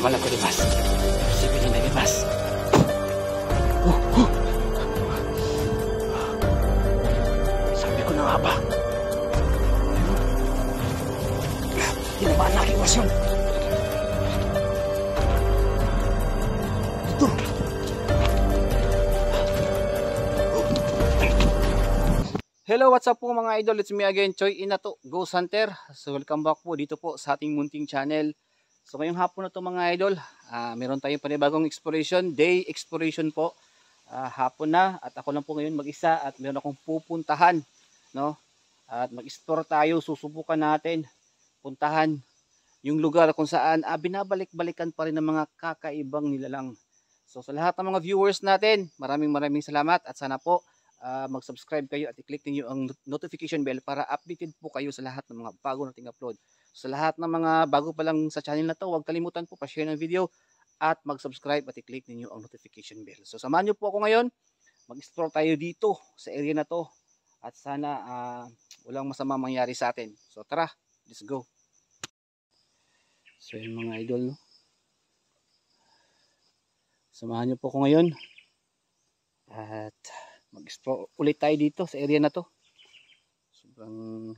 Malagurimas. Posible na limas. Sabi ko na nga ba? Tinamaan na aking wasyon. Ito. Hello, what's up po mga idol? It's me again, Choi Inato, Ghost Hunter. So welcome back po dito po sa ating munting channel. So ngayong hapon na to mga idol, meron tayong panibagong exploration, day exploration po. Hapon na at ako lang po ngayon mag-isa at meron akong pupuntahan, no? At mag-explore tayo, susubukan natin puntahan yung lugar kung saan binabalik-balikan pa rin ng mga kakaibang nilalang. So sa lahat ng mga viewers natin, maraming salamat at sana po mag-subscribe kayo at i-click niyo ang notification bell para updated po kayo sa lahat ng mga bago nating upload. Sa lahat ng mga bago pa lang sa channel na to, huwag kalimutan po pa-share ng video at mag-subscribe at i-click niyo ang notification bell. So samahan niyo po ako ngayon, mag-explore tayo dito sa area na to at sana walang masama mangyari sa atin. So tara, let's go. So yun mga idol, no? Samahan niyo po ako ngayon at mag-explore ulit tayo dito sa area na to. Sobrang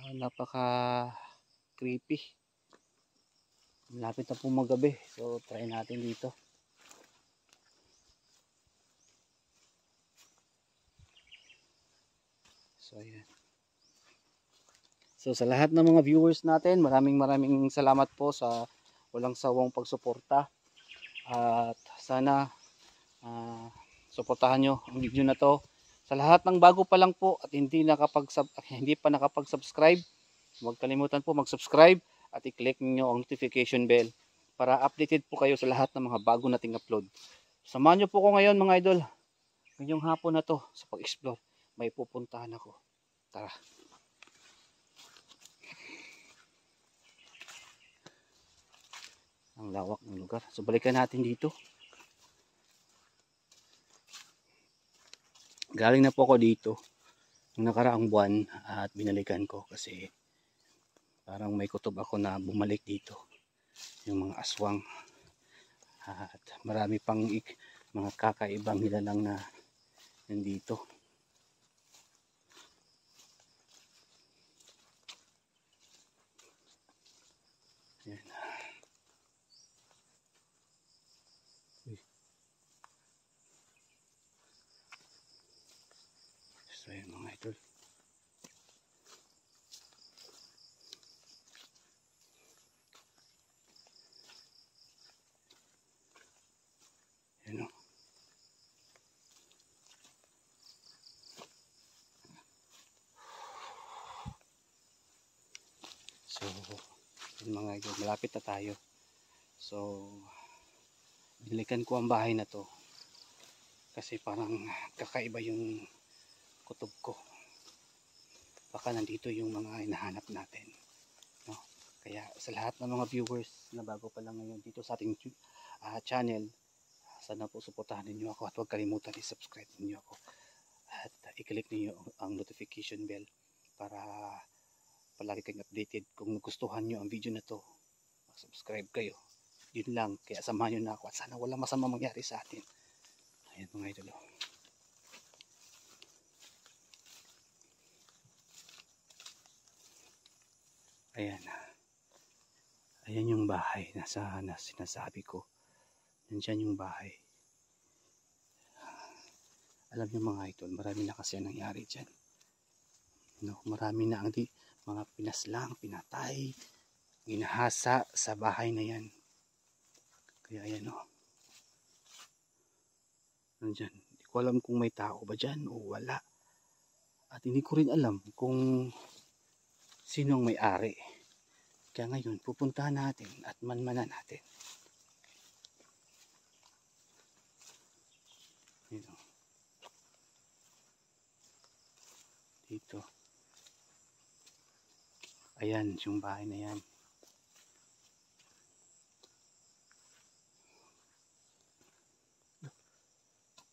napaka creepy. Malapit na po magabi, so try natin dito. So ayan. So sa lahat ng mga viewers natin, maraming salamat po sa walang sawang pagsuporta at sana suportahan nyo ang video na to. Sa lahat ng bago pa lang po at hindi pa nakapag-subscribe, huwag kalimutan po mag-subscribe at i-click niyo ang notification bell para updated po kayo sa lahat ng mga bago nating upload. Samahan nyo po ko ngayon mga idol. Ngayong hapon na to sa pag-explore, may pupuntahan ako. Tara. Ang lawak ng lugar. So balikan natin dito. Galing na po ako dito ng nakaraang buwan at binalikan ko kasi parang may kutob ako na bumalik dito, yung mga aswang at marami pang mga kakaibang nilalang na nandito. Ayan. So yun mga idol. Ayan o. So yun mga idol, malapit na tayo. So binalikan ko ang bahay na to kasi parang kakaiba yung kutob ko. Baka nandito yung mga hinahanap natin, no? Kaya sa lahat ng mga viewers na bago pa lang ngayon dito sa ating channel, sana po suportahan niyo ako at huwag kalimutan i-subscribe niyo ako at i-click niyo ang notification bell para palagi kayong updated. Kung nagustuhan niyo ang video na to, mag-subscribe kayo. Yun lang, kaya samahan niyo na ako at sana wala masama mangyari sa atin. Ayan mga idol. Ayan. Ayan yung bahay na sinasabi ko. Nandiyan yung bahay. Alam niyo mga idol, marami na kasi nangyari dyan. No, marami na ang mga pinaslang, pinatay, ginahasa sa bahay na yan. Kaya ayan o. Nandiyan. Hindi ko alam kung may tao ba dyan o wala. At hindi ko rin alam kung sino ang may-ari. Kaya ngayon, pupuntahan natin at manmanan natin. Dito. Ayan, yung bahay na yan.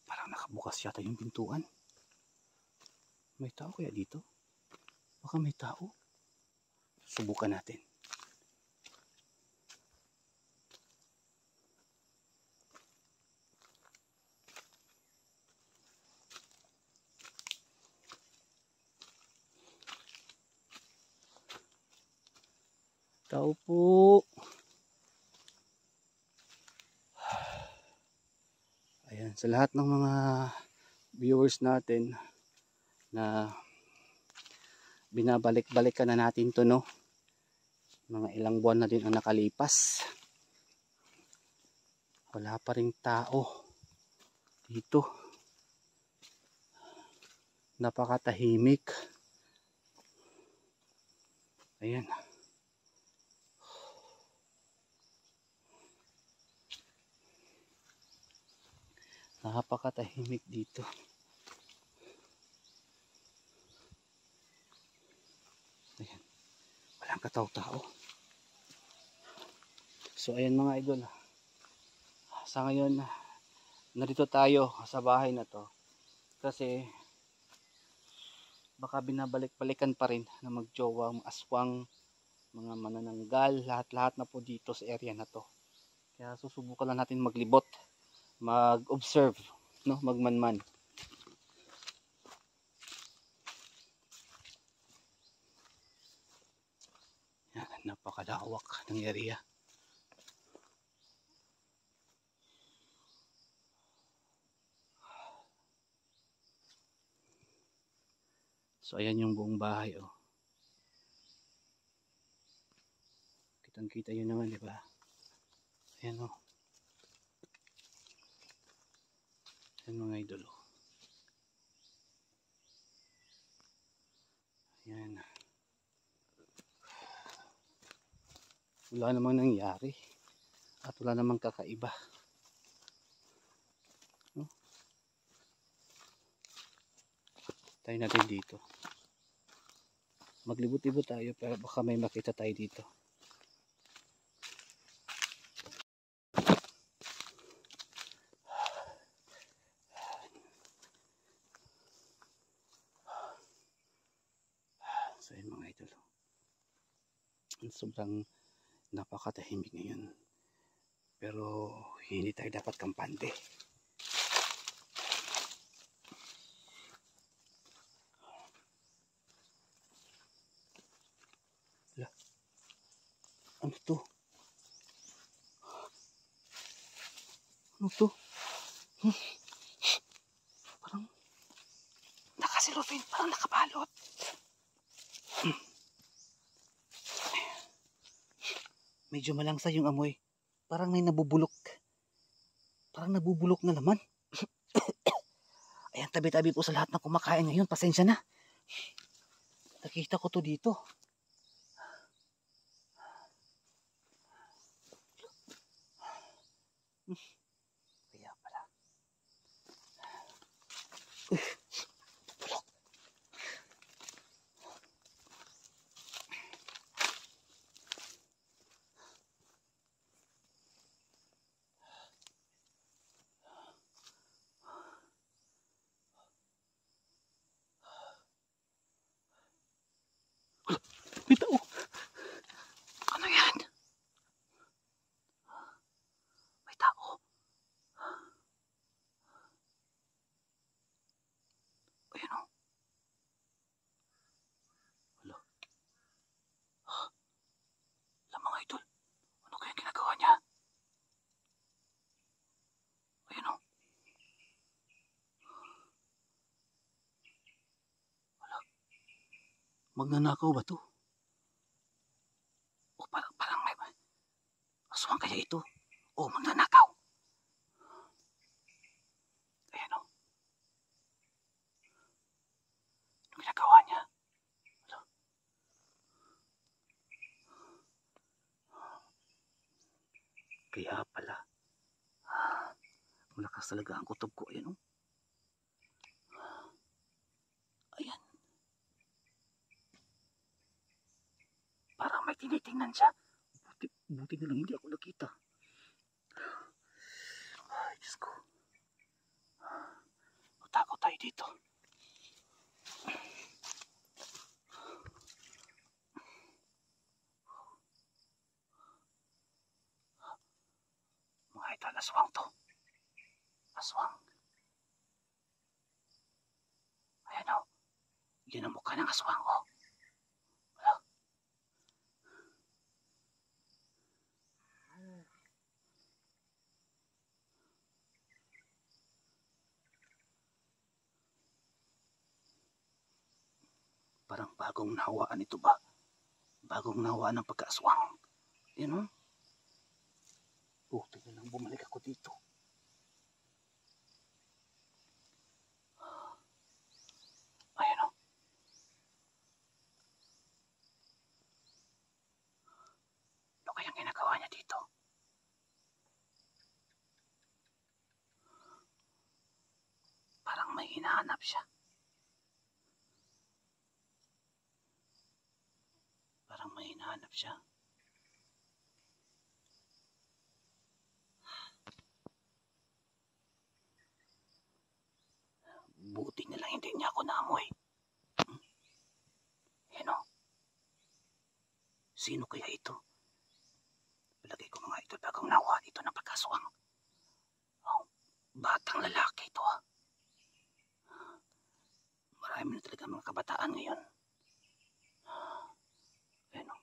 Parang nakabukas yata yung pintuan. May tao kaya dito? Baka may tao. Subukan natin. Tao po. Ayan, sa lahat ng mga viewers natin na binabalik-balikan na natin to, no? Mga ilang buwan na din ang nakalipas. Wala pa ring tao dito. Napakatahimik. Ayan. Napakatahimik dito. Ayan. Walang katao-tao. So ayan mga idol. Sa ngayon, narito tayo sa bahay na to. Kasi baka binabalik-balikan pa rin na magjowa, aswang, mga manananggal, lahat-lahat na po dito sa area na to. Kaya susubukan lang natin maglibot, mag-observe, no, magmanman. Yan, napakalawak ng area. So ayan yung buong bahay, oh. Kitang-kita yun naman, di ba? Ayan, oh. Ayan mga idol, oh. Ayan. Wala namang nangyari at wala namang kakaiba, no? Tayo natin dito. Maglibot-libot tayo pero baka may makita tayo dito. So yun mga idol, sobrang napakatahimik ngayon, pero hindi tayo dapat kampante. Ano to? Ano to? Parang nakasilupin, parang nakabalot. Medyo malangsa yung amoy. Parang may nabubulok. Parang nabubulok na laman. Ayan, tabi-tabi po sa lahat ng kumakain ngayon. Pasensya na. Nakita ko to dito. Kaya pala. Bulok. May tao. Ano yan? May tao. Ayan o. Wala. Wala mga idol. Ano kaya ginagawa niya? Ayan o. Wala. Magnanakaw ba to? O parang may aswang kaya ito? O magnanakaw. Ayan o. Ano ginagawa niya? Wala. Kaya pala. Malakas talaga ang kutob ko. Ayan o. Ayan. Parang may tinitingnan siya. Buti na lang hindi ako nakita. Ay, Diyos ko. Matakot tayo dito. Mga idol, aswang to. Aswang. Ayan o. Yan ang mukha ng aswang o. Wala. bagong nahawaan ito ba? Bagong nahawaan ng pagkaaswang. Yan o. Buti na lang bumalik ako dito. Ayan o. Ano kayang ginagawa niya dito? Parang may hinahanap siya. Parang may hinahanap siya. Buti na lang hindi niya ako naamoy. Yan o. Sino kaya ito? Palagay ko mga ito bagong nawa dito ng pagkaswang. Oh, batang lalaki ito ha. Marami na talaga mga kabataan ngayon. Yan o.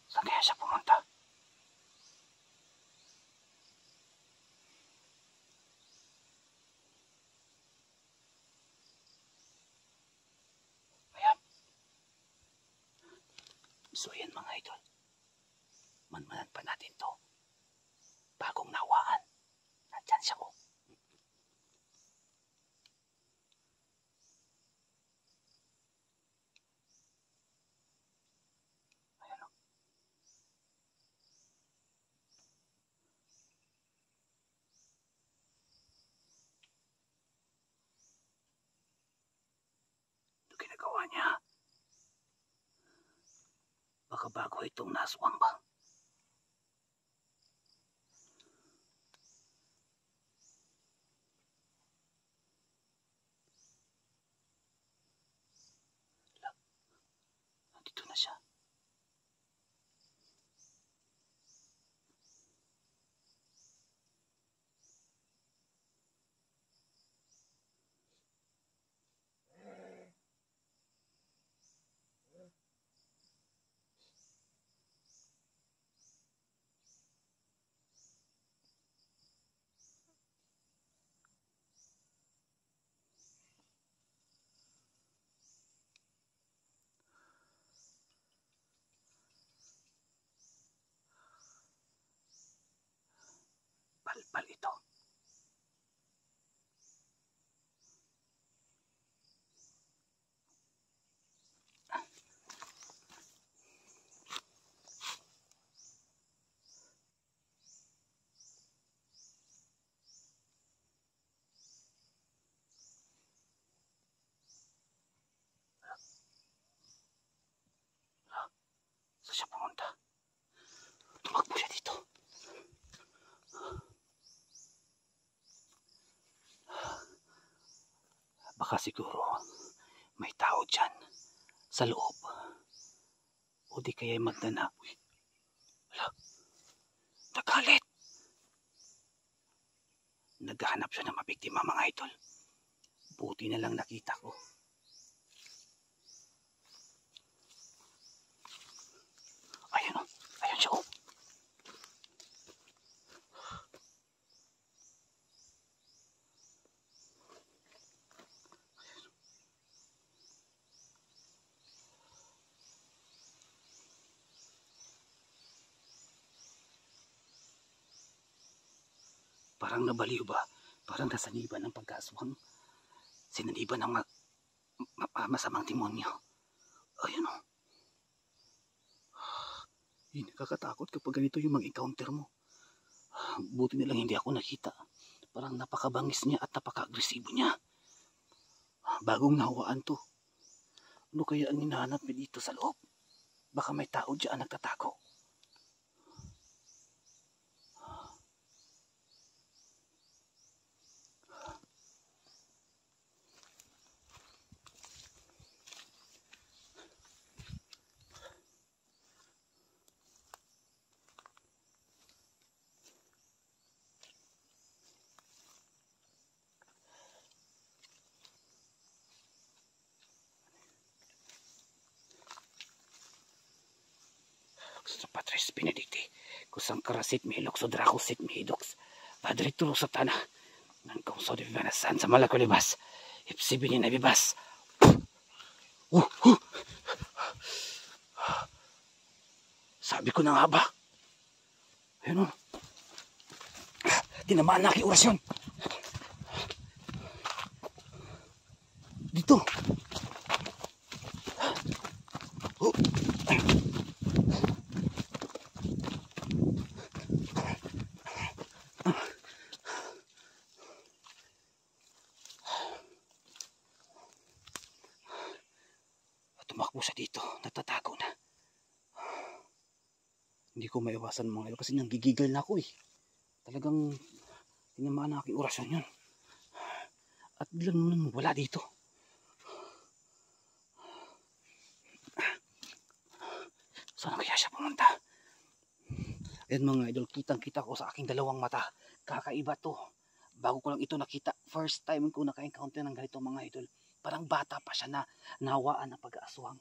Saan kaya siya pumunta? Ayan. So yan mga idol. Manmanan pa natin to. Bagong nawaan. Nandyan siya oh. Ayan oh. Ito ginagawa niya. Baka bago itong naswang ba? Dito na siya. Palpal ito. Saan siya pumunta? Tumakbo siya dito. Baka siguro may tao dyan sa loob. O di kaya magdana. Uy, wala. Nagalit. Naghahanap siya ng mabiktima mga idol. Buti na lang nakita ko. Ayun o. Ayun siya o. Parang nabaliw ba? Parang nasaniban ng pagkaswang. Sinaniban ng masamang demonyo. Ayun o. Nakakatakot kapag ganito yung mag-encounter mo. Buti na lang hindi ako nakita. Parang napakabangis niya at napaka-agresibo niya. Bagong nahawaan to. Ano kaya ang hinahanap niya dito sa loob? Baka may tao dyan nagtatago. Patris Benedicti, kusang karasit mihilok so drakusit mihidoks, Padre Turo Satana, ng kaungso di banasan sa malakulibas, ipsibinin na bibas. Sabi ko na nga ba? Ayun o. Tinamaan na aking orasyon. Dito. Tumakbo siya dito. Natatago na. Hindi ko maiwasan mga ilo kasi nanggigigil na ako eh. Talagang tinamaan na aking orasyon yun. At biglang wala dito. Saan kaya siya pumunta? Ayan mga idol, kitang kita ko sa aking dalawang mata. Kakaiba to. Bago ko lang ito nakita. First time ko naka-encounter ng ganito mga idol. Parang bata pa siya na nawaan ng pag-aaswang.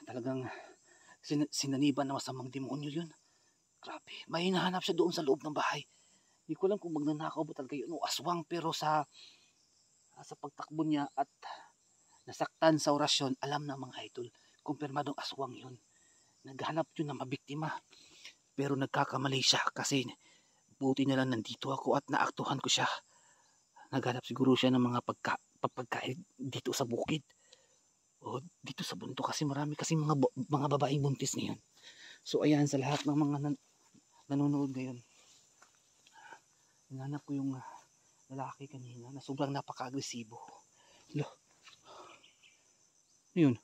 Talagang sinaniban na masamang demonyo yun. Grabe. May hinahanap siya doon sa loob ng bahay. Hindi ko alam kung magnanakaw ba talaga yun o aswang. Pero sa pagtakbo niya at nasaktan sa orasyon, alam na mga idol, kumpirmadong aswang yun. Naghanap yun na mabiktima. Pero nagkakamali siya kasi buti na lang nandito ako at naaktuhan ko siya. Naghanap siguro siya ng mga pagkain dito sa bukid. O dito sa bundok kasi marami kasi mga babaeng buntis ngayon. So ayan, sa lahat ng mga nanonood ngayon, hinanap ko yung lalaki kanina na sobrang napaka-agresibo. Yun.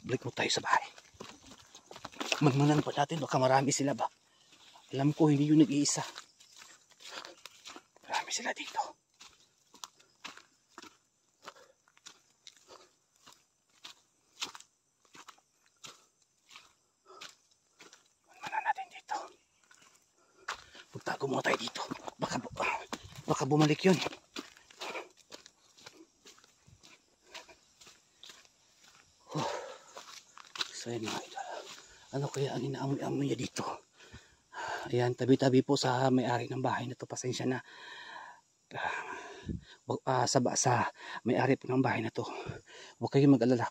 Balik mo tayo sa bahay. Magmanan pa natin, baka marami sila ba? Alam ko hindi yun nag-iisa. Marami sila dito. Magmanan natin dito. Magtago muna tayo dito. Baka bumalik yun. So yun mga idol. Ano kaya ang inaamoy-amoy niya dito? Ayan, tabi-tabi po sa may-ari ng bahay na to. Pasensya na. Sa may-ari po ng bahay na to. Huwag kayong mag-alala.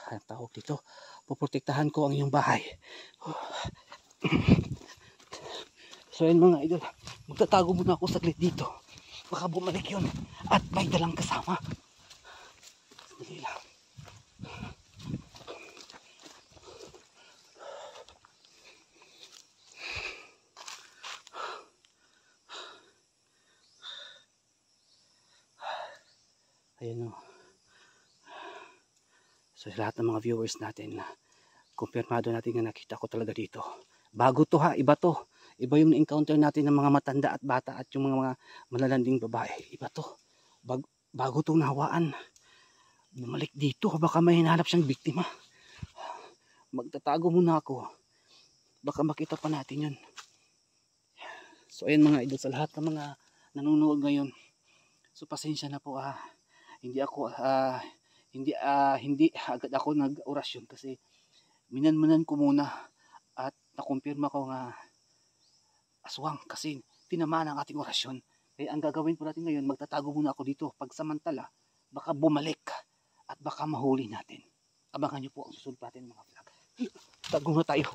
Anong tawag dito? Puprotektahan ko ang iyong bahay. So yun mga idol. Magtatago muna ako saglit dito. Baka bumalik yun. At may dalang kasama. Sandali lang. Ayan o. So lahat ng mga viewers natin, kumpirmado natin na nakita ko talaga dito. Bago to ha, iba to. Iba yung encounter natin ng mga matanda at bata at yung mga malalanding babae. Iba to. Bago to nahawaan. Bumalik dito, baka may hinahanap siyang biktima. Magtatago muna ako. Baka makita pa natin yun. So ayan mga idol, sa lahat ng mga nanonood ngayon. So pasensya na po hindi agad ako nag-orasyon kasi minanmanan ko muna at nakumpirma ko nga aswang kasi tinamaan ang ating orasyon. Kaya ang gagawin po natin ngayon, magtatago muna ako dito. Pagsamantala, baka bumalik at baka mahuli natin. Abangan nyo po ang susunod natin mga vlog. Tago na tayo.